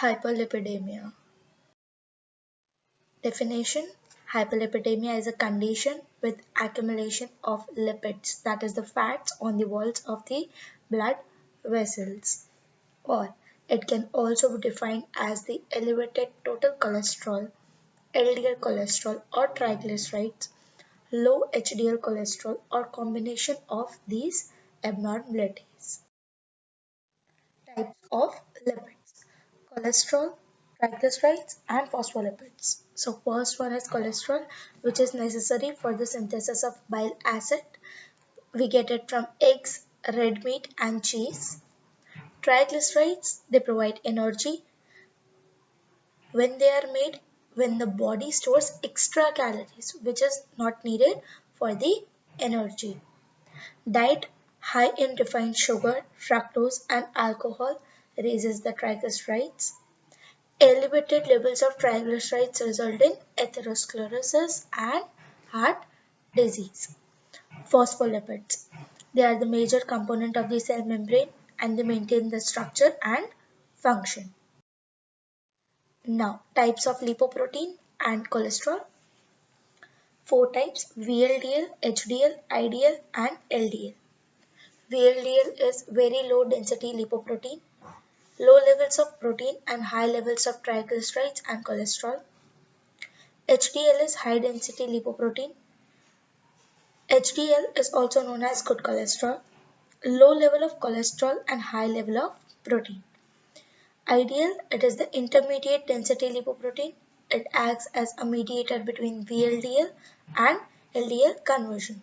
Hyperlipidemia. Definition: hyperlipidemia is a condition with accumulation of lipids, that is the fats on the walls of the blood vessels. Or it can also be defined as the elevated total cholesterol, LDL cholesterol or triglycerides, low HDL cholesterol or combination of these abnormalities. Types of lipids: cholesterol, triglycerides, and phospholipids. So first one is cholesterol, which is necessary for the synthesis of bile acid. We get it from eggs, red meat, and cheese. Triglycerides, they provide energy when they are made when the body stores extra calories, which is not needed for the energy. Diet high in refined sugar, fructose, and alcohol raises the triglycerides. Elevated levels of triglycerides result in atherosclerosis and heart disease. Phospholipids. They are the major component of the cell membrane and they maintain the structure and function. Now, types of lipoprotein and cholesterol. Four types: VLDL, HDL, IDL, and LDL. VLDL is very low density lipoprotein, low levels of protein and high levels of triglycerides and cholesterol. HDL is high density lipoprotein. HDL is also known as good cholesterol, low level of cholesterol and high level of protein. IDL, it is the intermediate density lipoprotein. It acts as a mediator between VLDL and LDL conversion.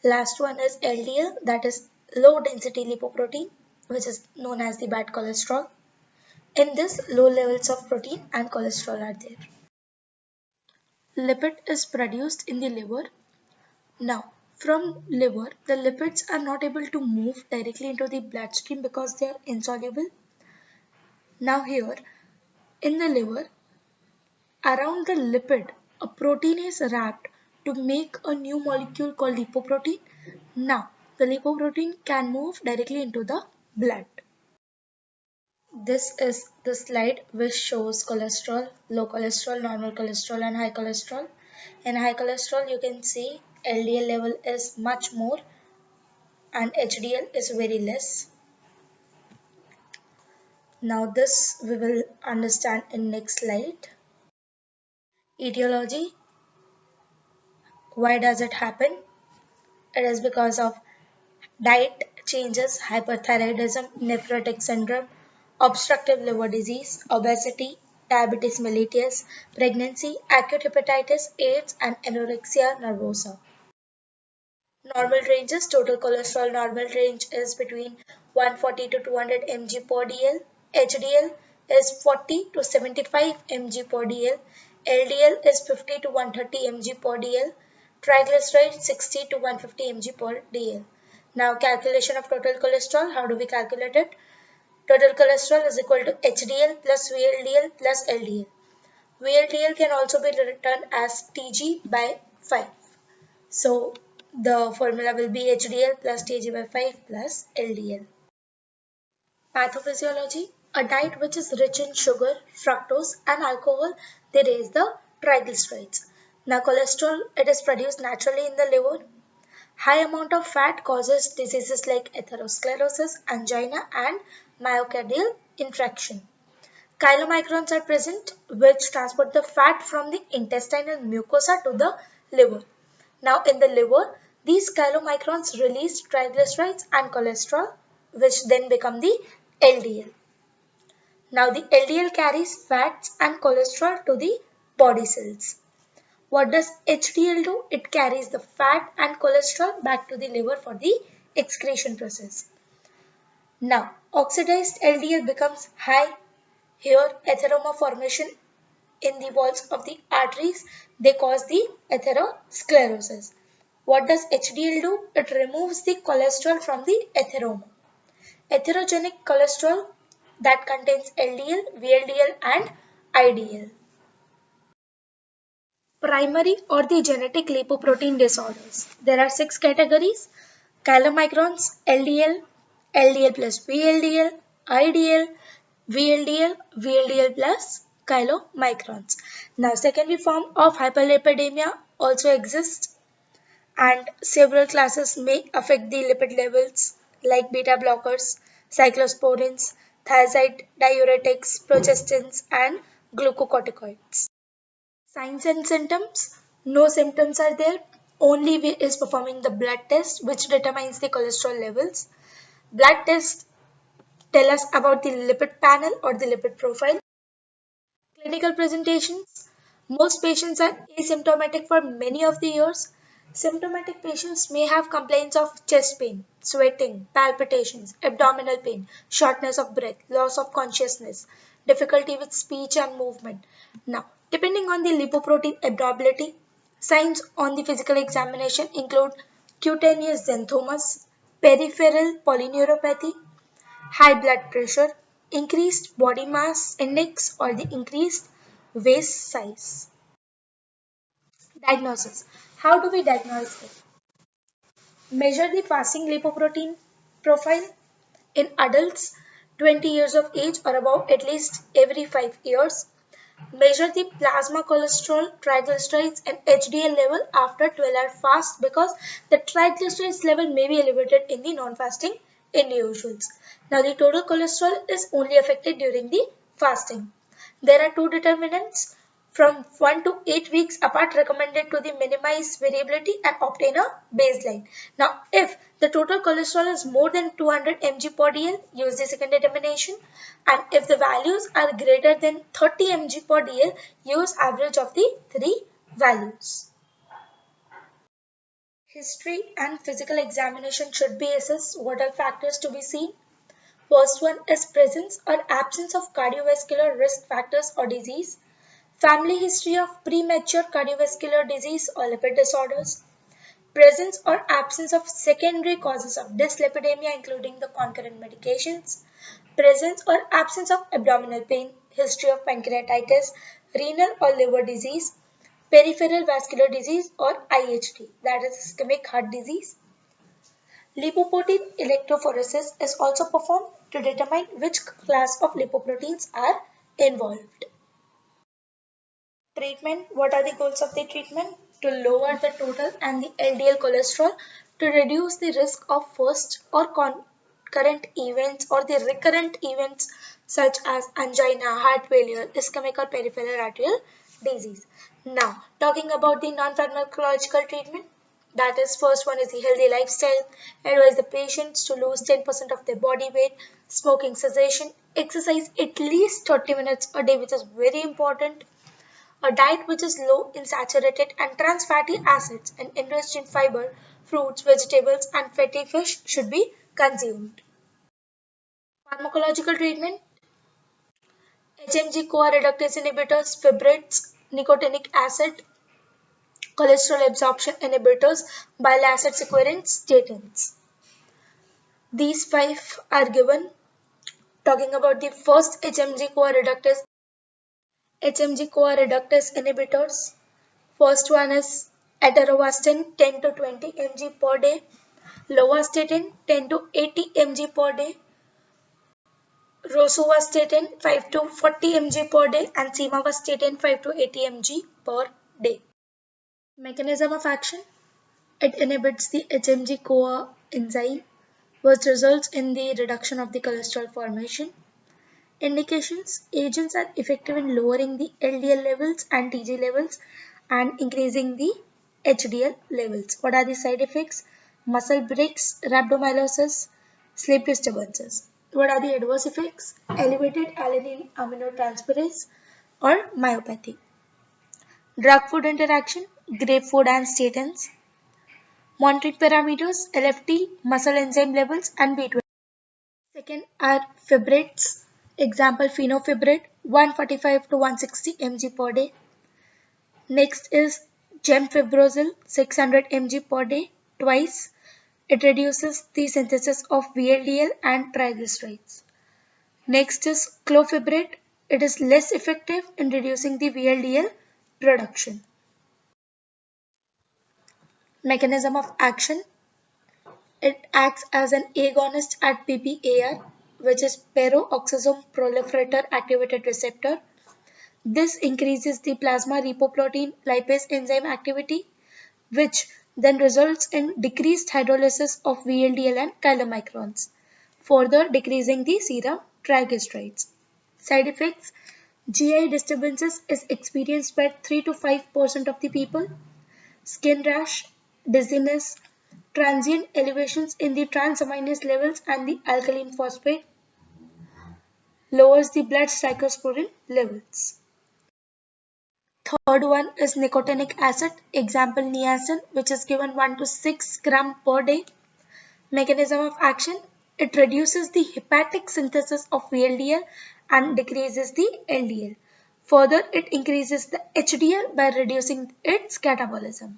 Last one is LDL, that is low density lipoprotein, which is known as the bad cholesterol. In this, low levels of protein and cholesterol are there. Lipid is produced in the liver. Now, from liver, the lipids are not able to move directly into the bloodstream because they are insoluble. Now here, in the liver, around the lipid, a protein is wrapped to make a new molecule called lipoprotein. Now, the lipoprotein can move directly into the blood. This is the slide which shows cholesterol, low cholesterol, normal cholesterol and high cholesterol. In high cholesterol, you can see LDL level is much more and HDL is very less. Now this we will understand in next slide. Etiology. Why does it happen? It is because of diet changes, hyperthyroidism, nephrotic syndrome, obstructive liver disease, obesity, diabetes mellitus, pregnancy, acute hepatitis, AIDS, and anorexia nervosa. Normal ranges: total cholesterol normal range is between 140 to 200 mg per dl. HDL is 40 to 75 mg per dl. LDL is 50 to 130 mg per dl. Triglycerides 60 to 150 mg per dl. Now calculation of total cholesterol. How do we calculate it? Total cholesterol is equal to HDL plus VLDL plus LDL. VLDL can also be written as Tg by 5. So the formula will be HDL plus Tg by 5 plus LDL. Pathophysiology. A diet which is rich in sugar, fructose and alcohol, they raise the triglycerides. Now cholesterol, it is produced naturally in the liver. High amount of fat causes diseases like atherosclerosis, angina and myocardial infarction. Chylomicrons are present which transport the fat from the intestinal mucosa to the liver. Now in the liver, these chylomicrons release triglycerides and cholesterol which then become the LDL. Now the LDL carries fats and cholesterol to the body cells. What does HDL do? It carries the fat and cholesterol back to the liver for the excretion process. Now oxidized LDL becomes high. Here atheroma formation in the walls of the arteries, they cause the atherosclerosis. What does HDL do? It removes the cholesterol from the atheroma. Atherogenic cholesterol that contains LDL, VLDL and IDL. Primary or the genetic lipoprotein disorders. There are 6 categories: chylomicrons, LDL, LDL plus VLDL, IDL, VLDL, VLDL plus chylomicrons. Now, secondary form of hyperlipidemia also exists, and several classes may affect the lipid levels like beta blockers, cyclosporins, thiazide diuretics, progestins, and glucocorticoids. Signs and symptoms. No symptoms are there. Only way is performing the blood test, which determines the cholesterol levels. Blood tests tell us about the lipid panel or the lipid profile. Clinical presentations. Most patients are asymptomatic for many of the years. Symptomatic patients may have complaints of chest pain, sweating, palpitations, abdominal pain, shortness of breath, loss of consciousness, difficulty with speech and movement. Now, depending on the lipoprotein abnormality, signs on the physical examination include cutaneous xanthomas, peripheral polyneuropathy, high blood pressure, increased body mass index, or the increased waist size. Diagnosis. How do we diagnose it? Measure the fasting lipoprotein profile in adults 20 years of age or above at least every 5 years. Measure the plasma cholesterol, triglycerides, and HDL level after 12-hour fast because the triglycerides level may be elevated in the non-fasting individuals. Now, the total cholesterol is only affected during the fasting. There are two determinants from 1 to 8 weeks apart recommended to the minimize variability and obtain a baseline. Now, if the total cholesterol is more than 200 mg per dl, use the second determination, and if the values are greater than 30 mg per dl, use average of the three values. History and physical examination should be assessed. What are factors to be seen? First one is presence or absence of cardiovascular risk factors or disease. Family history of premature cardiovascular disease or lipid disorders. Presence or absence of secondary causes of dyslipidemia including the concurrent medications. Presence or absence of abdominal pain, history of pancreatitis, renal or liver disease, peripheral vascular disease or IHD, that is ischemic heart disease. Lipoprotein electrophoresis is also performed to determine which class of lipoproteins are involved. Treatment. What are the goals of the treatment? To lower the total and the LDL cholesterol, to reduce the risk of first or concurrent events or the recurrent events such as angina, heart failure, ischemic or peripheral arterial disease. Now, talking about the non-pharmacological treatment, that is, first one is the healthy lifestyle. Advise the patients to lose 10% of their body weight, smoking cessation, exercise at least 30 minutes a day, which is very important. A diet which is low in saturated and trans fatty acids and enriched in fiber, fruits, vegetables, and fatty fish should be consumed. Pharmacological treatment. HMG-CoA reductase inhibitors, fibrates, nicotinic acid, cholesterol absorption inhibitors, bile acid secretins, statins. These five are given. Talking about the first HMG-CoA reductase inhibitors. First one is atorvastatin 10 to 20 mg per day, lovastatin 10 to 80 mg per day, rosuvastatin 5 to 40 mg per day, and simvastatin 5 to 80 mg per day. Mechanism of action. It inhibits the HMG-CoA enzyme, which results in the reduction of the cholesterol formation. Indications. Agents are effective in lowering the LDL levels and TG levels and increasing the HDL levels. What are the side effects? Muscle breaks, rhabdomyolysis, sleep disturbances. What are the adverse effects? Elevated alanine aminotransferase or myopathy. Drug-food interaction, grapefruit and statins. Monitoring parameters, LFT, muscle enzyme levels, and B12. Second are fibrates. Example fenofibrate 145 to 160 mg per day. Next is gemfibrozil 600 mg per day twice. It reduces the synthesis of VLDL and triglycerides. Next is clofibrate. It is less effective in reducing the VLDL production. Mechanism of action. It acts as an agonist at PPAR. which is peroxisome proliferator activated receptor. This increases the plasma lipoprotein lipase enzyme activity, which then results in decreased hydrolysis of VLDL and chylomicrons, further decreasing the serum triglycerides. Side effects: GI disturbances is experienced by 3 to 5% of the people. Skin rash, dizziness, transient elevations in the transaminase levels and the alkaline phosphate, lowers the blood cyclosporin levels. Third one is nicotinic acid, example niacin, which is given 1 to 6 gram per day. Mechanism of action: it reduces the hepatic synthesis of VLDL and decreases the LDL. Further, it increases the HDL by reducing its catabolism.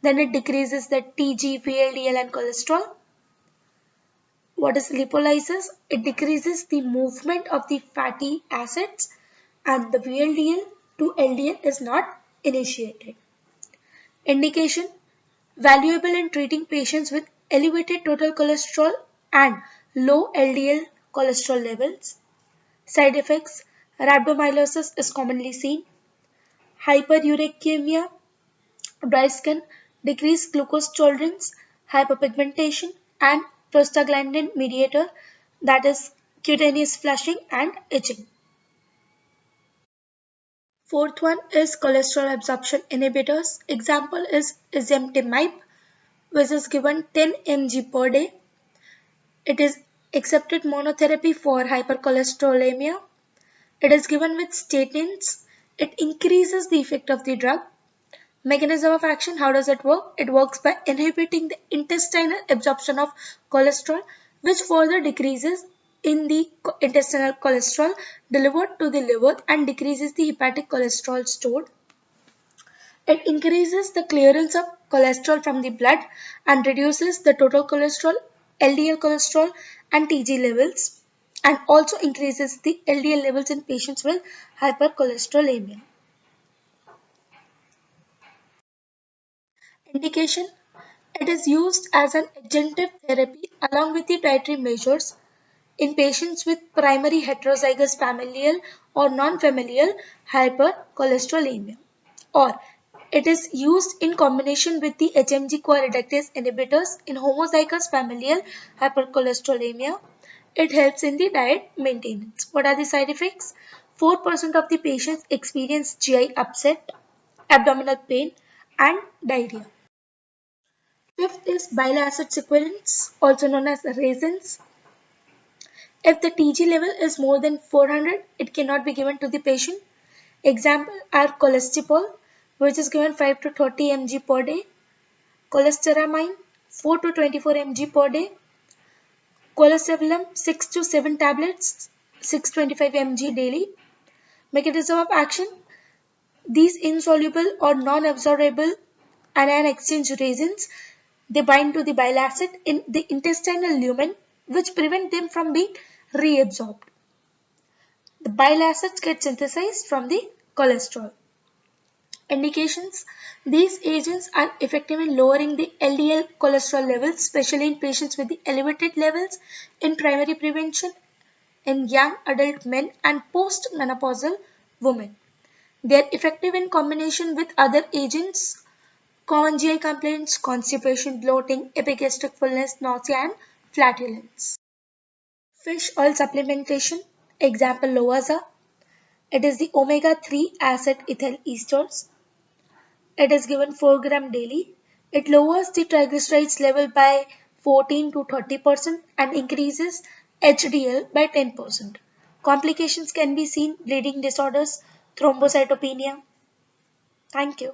Then it decreases the TG, VLDL and cholesterol. What is lipolysis? It decreases the movement of the fatty acids and the VLDL to LDL is not initiated. Indication: valuable in treating patients with elevated total cholesterol and low LDL cholesterol levels. Side effects: rhabdomyolysis is commonly seen, hyperuricemia, dry skin, decreased glucose tolerance, hyperpigmentation, and prostaglandin mediator, that is cutaneous flushing and itching. Fourth one is cholesterol absorption inhibitors. Example is ezetimibe, which is given 10 mg per day. It is accepted monotherapy for hypercholesterolemia. It is given with statins. It increases the effect of the drug. Mechanism of action: how does it work? It works by inhibiting the intestinal absorption of cholesterol, which further decreases in the intestinal cholesterol delivered to the liver and decreases the hepatic cholesterol stored. It increases the clearance of cholesterol from the blood and reduces the total cholesterol, LDL cholesterol and TG levels, and also increases the LDL levels in patients with hypercholesterolemia. Indication: it is used as an adjunctive therapy along with the dietary measures in patients with primary heterozygous familial or non-familial hypercholesterolemia, or it is used in combination with the HMG-CoA reductase inhibitors in homozygous familial hypercholesterolemia. It helps in the diet maintenance. What are the side effects? 4% of the patients experience GI upset, abdominal pain, and diarrhea. Fifth is bile acid sequence, also known as raisins. If the TG level is more than 400, it cannot be given to the patient. Example are cholesterol, which is given 5 to 30 mg per day, cholestyramine 4 to 24 mg per day, cholesterol 6 to 7 tablets 625 mg daily. Mechanism of action: these insoluble or non-absorbable anion exchange resins, they bind to the bile acid in the intestinal lumen, which prevent them from being reabsorbed. The bile acids get synthesized from the cholesterol. Indications: these agents are effective in lowering the LDL cholesterol levels, especially in patients with the elevated levels, in primary prevention in young adult men and postmenopausal women. They are effective in combination with other agents: common GI complaints, constipation, bloating, epigastric fullness, nausea, and flatulence. Fish oil supplementation. Example Loaza. It is the omega-3 acid ethyl esters. It is given 4 gram daily. It lowers the triglycerides level by 14 to 30% and increases HDL by 10%. Complications can be seen: bleeding disorders, thrombocytopenia. Thank you.